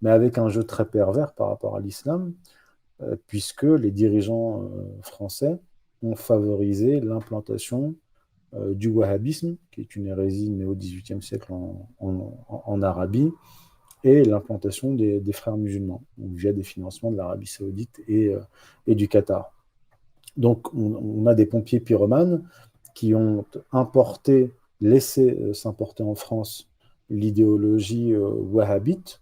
mais avec un jeu très pervers par rapport à l'islam, puisque les dirigeants français ont favorisé l'implantation du wahhabisme, qui est une hérésie née au XVIIIe siècle en Arabie, et l'implantation des frères musulmans, donc via des financements de l'Arabie saoudite et du Qatar. Donc on a des pompiers pyromanes qui ont importé, laissé s'importer en France l'idéologie wahhabite,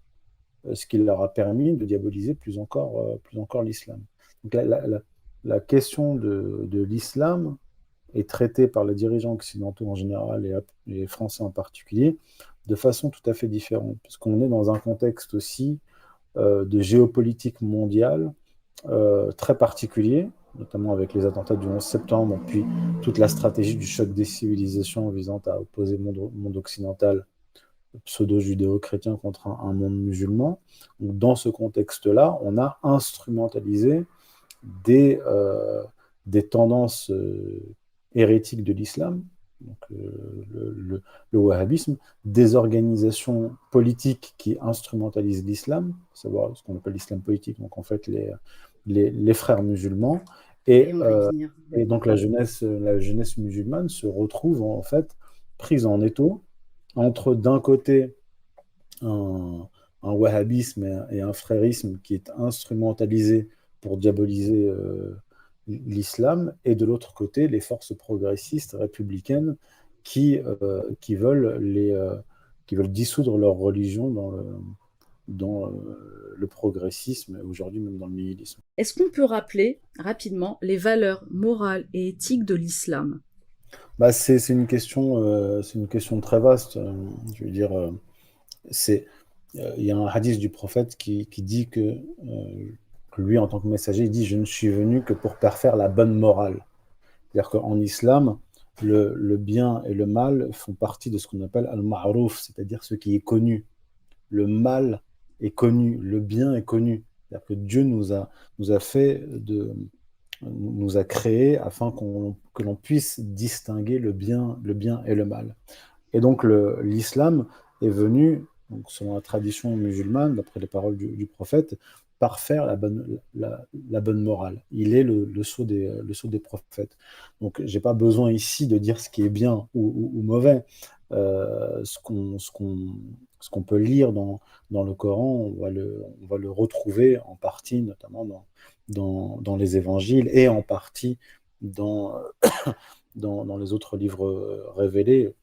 ce qui leur a permis de diaboliser plus encore l'islam. Donc la question de l'islam est traitée par les dirigeants occidentaux en général et les Français en particulier de façon tout à fait différente, parce qu'on est dans un contexte aussi de géopolitique mondiale très particulier, notamment avec les attentats du 11 septembre, puis toute la stratégie du choc des civilisations visant à opposer le monde occidental pseudo-judéo-chrétien contre un monde musulman. Donc, dans ce contexte-là, on a instrumentalisé des, euh, des tendances hérétiques de l'islam, donc le wahhabisme, des organisations politiques qui instrumentalisent l'islam, à savoir ce qu'on appelle l'islam politique, donc en fait les frères musulmans, Et et, on va y euh, venir. et donc la jeunesse musulmane se retrouve en fait prise en étau entre d'un côté un, un wahhabisme et un frérisme qui est instrumentalisé pour diaboliser l'islam, et de l'autre côté, les forces progressistes républicaines qui veulent qui veulent dissoudre leur religion dans le progressisme, et aujourd'hui même dans le nihilisme. Est-ce qu'on peut rappeler rapidement les valeurs morales et éthiques de l'islam? Bah, c'est une question très vaste. Je veux dire, c'est, il y a un hadith du prophète qui dit que lui, en tant que messager, il dit, je ne suis venu que pour parfaire la bonne morale. C'est-à-dire qu'en islam, le bien et le mal font partie de ce qu'on appelle al-ma'ruf, c'est-à-dire ce qui est connu. Le mal est connu, le bien est connu. C'est-à-dire que Dieu nous a fait nous a créés afin que l'on puisse distinguer le bien et le mal. Et donc l'islam est venu, donc, selon la tradition musulmane, d'après les paroles du prophète, parfaire la bonne morale. Il est le sceau des prophètes. Donc j'ai pas besoin ici de dire ce qui est bien ou mauvais. Ce qu'on peut lire dans le Coran, on va le retrouver en partie, notamment dans les évangiles, et en partie dans, dans les autres livres révélés,